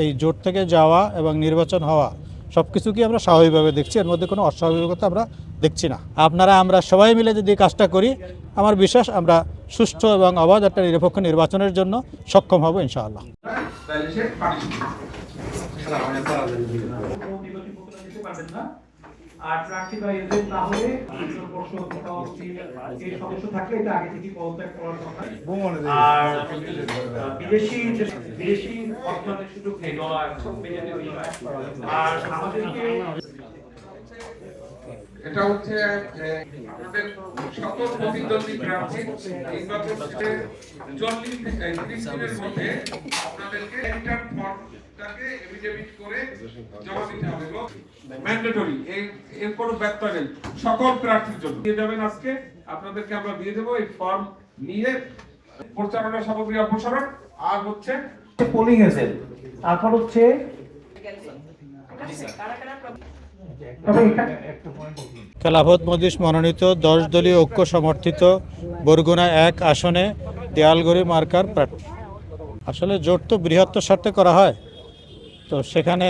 এই জোট থেকে যাওয়া এবং নির্বাচন হওয়া সব কিছুকে আমরা স্বাভাবিকভাবে দেখছি, এর মধ্যে কোনো অস্বাভাবিকতা আমরা দেখছি না। আমরা সবাই মিলে যদি কাজটা করি, আমার বিশ্বাস আমরা সুষ্ঠু এবং অবাধ একটা নিরপেক্ষ নির্বাচনের জন্য সক্ষম হব ইনশাআল্লাহ। আর প্রার্থী বা এজেন্ট না হলে সদস্য থাকলে এটা আগে থেকে পদত্যাগ করার কথা। আর বিদেশি অর্থনৈতিক সুযোগ নেই, ডলার আর আমাদেরকে এটা হচ্ছে আমাদের সকল প্রতিদ্বন্দ্বী প্রার্থী নির্বাচন 40 থেকে 30 দিনের মধ্যে আপনাদেরকে একটা ফর্মটাকে এফিডেভিট করে জমা দিতে হবে। ম্যান্ডেটরি, এর কোনো ব্যত্যয় নেই, সকল প্রার্থীর জন্য দিয়ে যাবেন। আজকে আপনাদেরকে আমরা দিয়ে দেবো এই ফর্ম নিয়ে প্রচারণা সামগ্রী অপসারণ আর হচ্ছে পোলিং এজেন্ট, তারপর হচ্ছে খেলাফত মজলিস মনোনীত 10 দলীয় ঐক্য সমর্থিত বরগুনা 1 আসনে দেয়ালগড়ি মার্কার প্রার্থী। আসলে জোট তো বৃহত্তর স্বার্থে করা হয়, তো সেখানে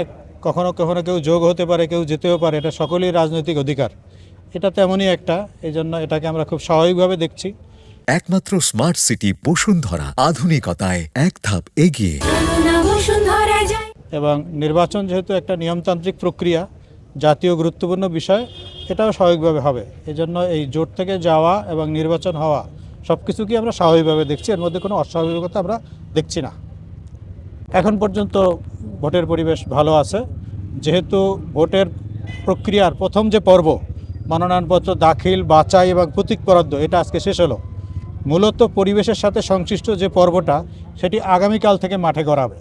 কখনো কখনো কেউ যোগ হতে পারে, কেউ যেতেও পারে, এটা সকলেই রাজনৈতিক অধিকার। এটা তেমনই একটা, এই জন্য এটাকে আমরা খুব স্বাভাবিকভাবে দেখছি। একমাত্র স্মার্ট সিটি বসুন্ধরা, আধুনিকতায় এক ধাপ এগিয়ে। এবং নির্বাচন যেহেতু একটা নিয়মতান্ত্রিক প্রক্রিয়া, জাতীয় গুরুত্বপূর্ণ বিষয়, এটাও স্বাভাবিকভাবে হবে। এই জন্য এই জোট থেকে যাওয়া এবং নির্বাচন হওয়া সব কিছুকেই আমরা স্বাভাবিকভাবে দেখছি, এর মধ্যে কোনো অস্বাভাবিকতা আমরা দেখছি না। এখন পর্যন্ত ভোটের পরিবেশ ভালো আছে, যেহেতু ভোটের প্রক্রিয়ার প্রথম যে পর্ব মনোনয়নপত্র দাখিল, বাছাই এবং প্রতীক বরাদ্দ, এটা আজকে শেষ হলো। মূলত পরিবেশের সাথে সংশ্লিষ্ট যে পর্বটা, সেটি আগামীকাল থেকে মাঠে গড়াবে।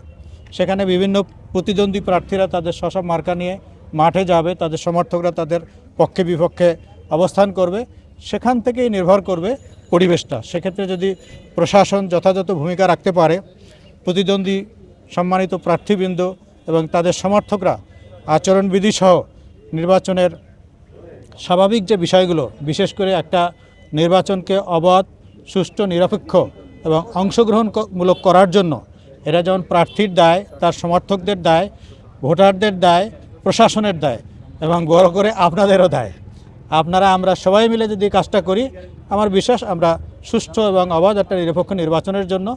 সেখানে বিভিন্ন প্রতিদ্বন্দ্বী প্রার্থীরা তাদের স্ব মার্কা নিয়ে মাঠে যাবে, তাদের সমর্থকরা তাদের পক্ষে বিপক্ষে অবস্থান করবে। সেখান থেকেই নির্ভর করবে পরিবেশটা। সেক্ষেত্রে যদি প্রশাসন যথাযথ ভূমিকা রাখতে পারে, প্রতিদ্বন্দ্বী সম্মানিত প্রার্থীবৃন্দ এবং তাদের সমর্থকরা আচরণবিধি সহ নির্বাচনের স্বাভাবিক যে বিষয়গুলো, বিশেষ করে একটা নির্বাচনকে অবাধ, সুষ্ঠু, নিরপেক্ষ এবং অংশগ্রহণমূলক করার জন্য এটা যেমন প্রার্থীর দায়, তার সমর্থকদের দায়, ভোটারদের দায়, প্রশাসনের দায় এবং বড় করে আপনাদেরও দায়। আমরা সবাই মিলে যদি কাজটা করি, আমার বিশ্বাস আমরা সুষ্ঠু এবং অবাধ একটা নিরপেক্ষ নির্বাচনের জন্য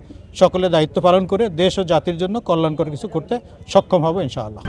সকলে দায়িত্ব পালন করে দেশ ও জাতির জন্য কল্যাণকর কিছু করতে সক্ষম হব ইনশাআল্লাহ।